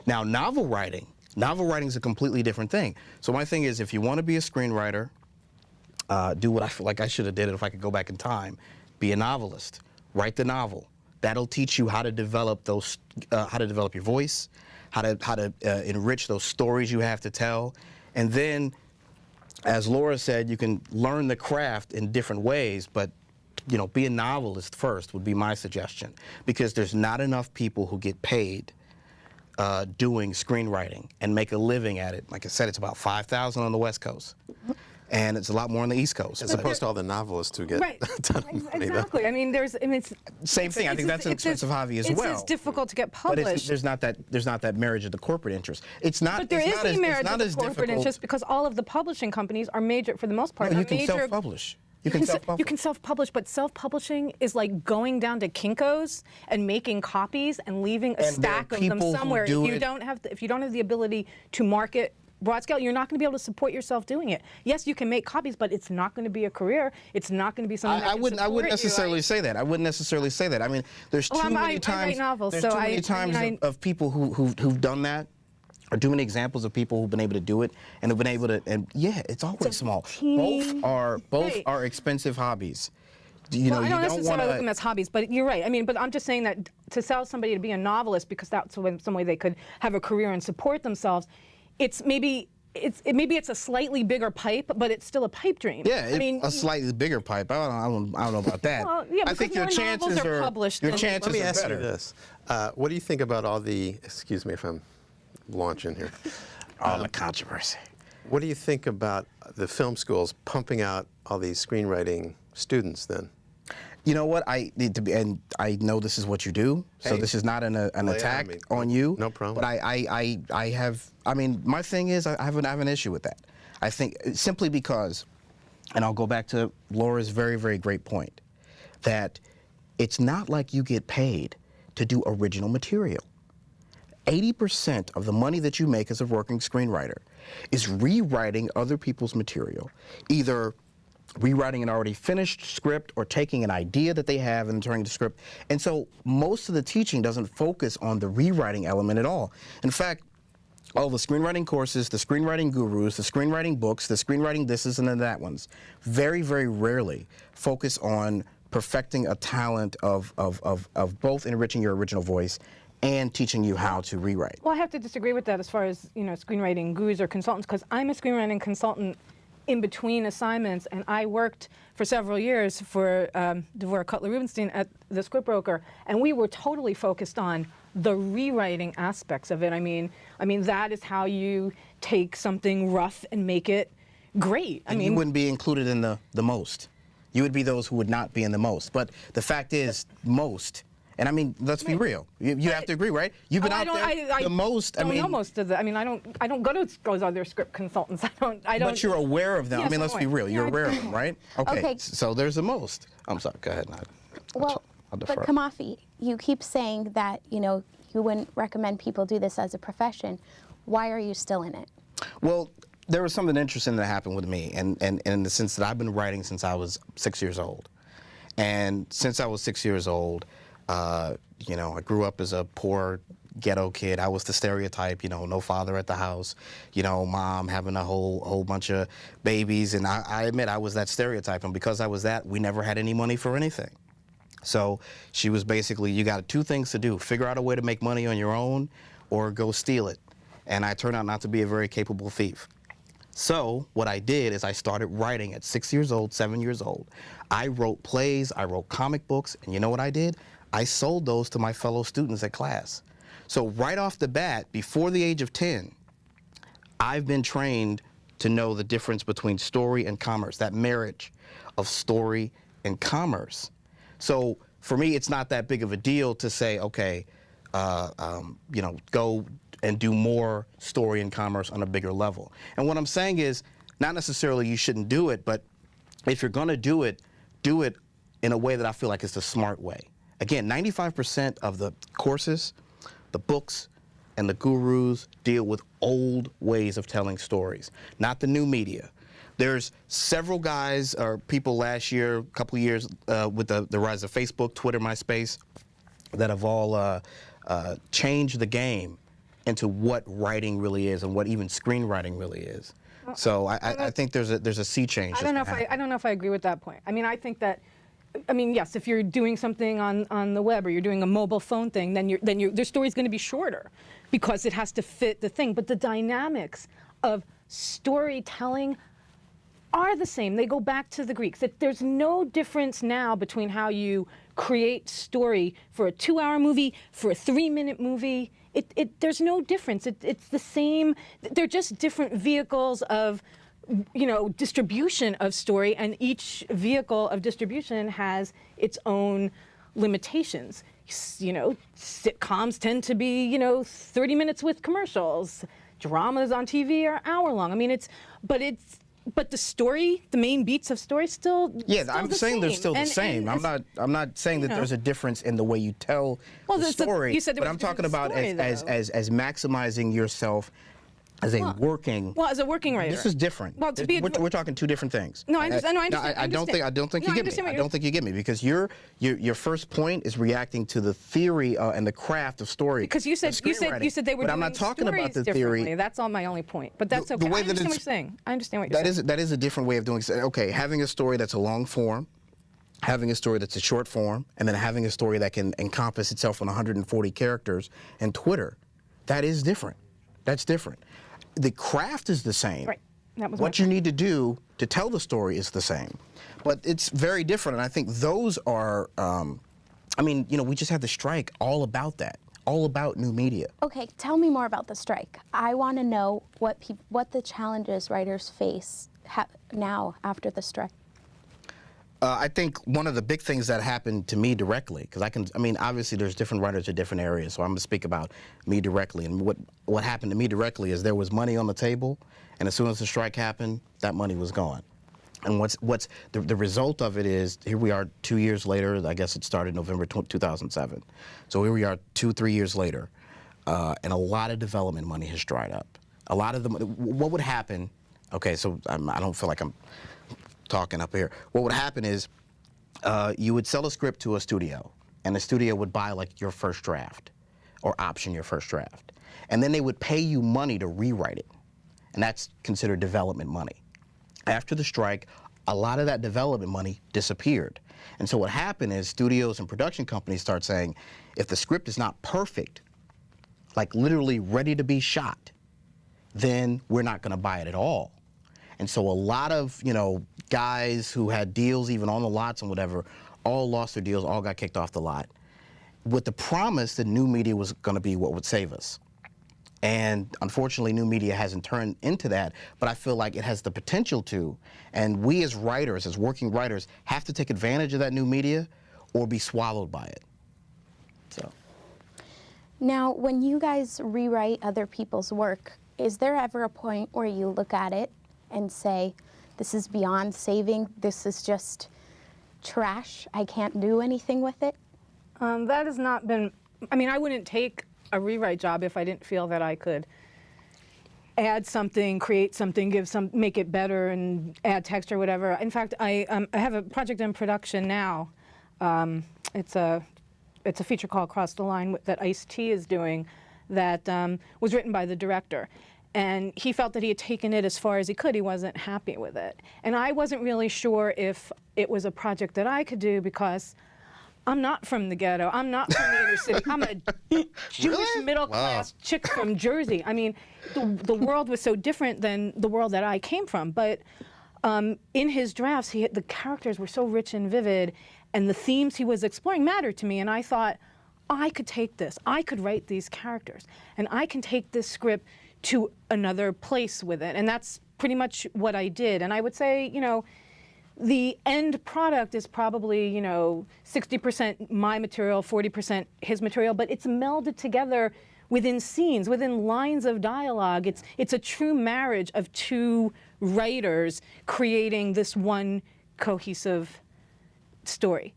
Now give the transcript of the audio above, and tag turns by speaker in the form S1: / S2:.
S1: Now, novel writing is a completely different thing. So my thing is, if you want to be a screenwriter, do what I feel like I should have did it if I could go back in time. Be a novelist. Write the novel. That'll teach you how to develop those, how to develop your voice, how to enrich those stories you have to tell, and then, as Laura said, you can learn the craft in different ways, but be a novelist first would be my suggestion, because there's not enough people who get paid doing screenwriting and make a living at it. Like I said, it's about 5,000 on the West Coast, and it's a lot more on the East Coast.
S2: As opposed to all the novelists who get
S3: right. Exactly. I mean, it's
S1: same thing. I think that's an expensive hobby as well.
S3: It's difficult to get published.
S1: But there's not that marriage of the corporate interest. It's not.
S3: But there is a marriage of the corporate
S1: difficult.
S3: interest, because all of the publishing companies are major, for the most part.
S1: No, you can self-publish. You can self-publish,
S3: but self-publishing is like going down to Kinko's and making copies and leaving a stack of them somewhere. If you don't have the ability to market broad scale, you're not going to be able to support yourself doing it. Yes, you can make copies, but it's not going to be a career. It's not going to be something that
S1: I wouldn't necessarily say that. I wouldn't necessarily say that. I mean, there's too many times.
S3: I write novels,
S1: there's too many times of people who've done that. Or too many examples of people who've been able to do it and have been able to, and yeah, it's always small. Both are expensive hobbies. I
S3: don't necessarily look at them as hobbies, but you're right. I mean, but I'm just saying that to sell somebody to be a novelist because that's some way they could have a career and support themselves, maybe it's a slightly bigger pipe, but it's still a pipe dream.
S1: Yeah, a slightly bigger pipe. I don't know about that.
S3: Well, yeah,
S1: I think your chances are
S3: published.
S1: Your chances
S2: Let me ask
S1: better.
S2: you this: what do you think about all the? Excuse me if I'm launching here.
S1: All the controversy.
S2: What do you think about the film schools pumping out all these screenwriting students then?
S1: You know what? I need to be, and I know this is what you do, so this is not an attack on you.
S2: No problem.
S1: But I have, my thing is I have an issue with that. I think simply because, and I'll go back to Laura's very, very great point, that it's not like you get paid to do original material. 80% of the money that you make as a working screenwriter is rewriting other people's material, either rewriting an already finished script or taking an idea that they have and turning to script. And so most of the teaching doesn't focus on the rewriting element at all. In fact, all the screenwriting courses, the screenwriting gurus, the screenwriting books, the screenwriting thises and that ones, very, very rarely focus on perfecting a talent of both enriching your original voice and teaching you how to rewrite.
S3: Well, I have to disagree with that as far as screenwriting gurus or consultants, because I'm a screenwriting consultant in between assignments, and I worked for several years for Dvorak Cutler Rubenstein at the Scriptbroker, and we were totally focused on the rewriting aspects of it. I mean that is how you take something rough and make it great.
S1: You wouldn't be included in the most. You would be those who would not be in the most. But the fact is, most. And let's be real. You have to agree, right? You've been out there the most.
S3: I know most of the. I don't go to those other script consultants. I don't.
S1: But you're aware of them.
S3: Yes,
S1: let's be real. You're aware of them, right? Okay. So there's the most. I'm sorry. Go ahead.
S4: Well, but Kamafi, you keep saying that you wouldn't recommend people do this as a profession. Why are you still in it?
S1: Well, there was something interesting that happened with me, and in the sense that I've been writing since I was 6 years old, and since I was 6 years old. I grew up as a poor ghetto kid. I was the stereotype, no father at the house, mom having a whole bunch of babies. And I admit I was that stereotype. And because I was that, we never had any money for anything. So she was basically, you got two things to do. Figure out a way to make money on your own or go steal it. And I turned out not to be a very capable thief. So what I did is I started writing at 6 years old, 7 years old. I wrote plays, I wrote comic books, and you know what I did? I sold those to my fellow students at class. So right off the bat, before the age of 10, I've been trained to know the difference between story and commerce, that marriage of story and commerce. So for me, it's not that big of a deal to say, okay, go and do more story and commerce on a bigger level. And what I'm saying is, not necessarily you shouldn't do it, but if you're going to do it in a way that I feel like is the smart way. Again, 95% of the courses, the books, and the gurus deal with old ways of telling stories, not the new media. There's several guys or people last year, a couple of years, with the rise of Facebook, Twitter, MySpace, that have all changed the game into what writing really is and what even screenwriting really is. So I think there's a sea change.
S3: I don't know if I agree with that point. I mean, I think that, I mean, yes, if you're doing something on the web or you're doing a mobile phone thing, then their story's going to be shorter because it has to fit the thing. But the dynamics of storytelling are the same. They go back to the Greeks. There's no difference now between how you create story for a 2-hour movie, for a 3-minute movie. There's no difference. It's the same. They're just different vehicles of, distribution of story, and each vehicle of distribution has its own limitations. Sitcoms tend to be, 30 minutes with commercials. Dramas on TV are hour-long. I mean, but the story, the main beats of story, still. Yeah,
S1: I'm saying they're still the same. I'm not saying that there's a difference in the way you tell the story.
S3: You said there
S1: but
S3: was
S1: I'm talking about
S3: story,
S1: as maximizing yourself as a working.
S3: Well, as a working writer.
S1: This is different.
S3: Well,
S1: we're talking two different things.
S3: No, I understand.
S1: I don't think you get me. I don't think you get me because your first point is reacting to the theory and the craft of story.
S3: Because you said they were.
S1: But I'm not talking about the theory.
S3: That's all my only point. But that's okay. I understand what you're saying. I understand what you're saying.
S1: That is a different way of doing it. Okay, having a story that's a long form, having a story that's a short form, and then having a story that can encompass itself on 140 characters and Twitter, that is different. That's different. The craft is the same.
S3: Right. That was
S1: what you need to do to tell the story is the same. But it's very different, and I think those are, we just had the strike all about that, all about new media.
S4: Okay, tell me more about the strike. I want to know what the challenges writers face now after the strike.
S1: I think one of the big things that happened to me directly, because obviously there's different writers in different areas, so I'm going to speak about me directly. And what happened to me directly is there was money on the table, and as soon as the strike happened, that money was gone. And what's the result of it is, here we are 2 years later. I guess it started November 2007. So here we are 2-3 years later, and a lot of development money has dried up. A lot of the money, what would happen, okay, so I don't feel like I'm talking up here. What would happen is you would sell a script to a studio, and the studio would buy like your first draft or option your first draft. And then they would pay you money to rewrite it. And that's considered development money. After the strike, a lot of that development money disappeared. And so what happened is studios and production companies start saying, if the script is not perfect, like literally ready to be shot, then we're not going to buy it at all. And so a lot of, guys who had deals even on the lots and whatever, all lost their deals, all got kicked off the lot, with the promise that new media was going to be what would save us. And unfortunately, new media hasn't turned into that, but I feel like it has the potential to. And we as writers, as working writers, have to take advantage of that new media or be swallowed by it. So.
S4: Now, when you guys rewrite other people's work, is there ever a point where you look at it and say, this is beyond saving, this is just trash, I can't do anything with it?
S3: That has not been, I wouldn't take a rewrite job if I didn't feel that I could add something, create something, make it better and add texture, whatever. In fact, I have a project in production now. It's a feature called Cross the Line that Ice-T is doing that was written by the director. And he felt that he had taken it as far as he could. He wasn't happy with it. And I wasn't really sure if it was a project that I could do because I'm not from the ghetto. I'm not from the inner city. I'm a Jewish middle-class chick from Jersey. The world was so different than the world that I came from. But in his drafts, the characters were so rich and vivid, and the themes he was exploring mattered to me. And I thought, I could take this. I could write these characters. And I can take this script to another place with it. And that's pretty much what I did. And I would say, the end product is probably, 60% my material, 40% his material, but it's melded together within scenes, within lines of dialogue. It's a true marriage of two writers creating this one cohesive story.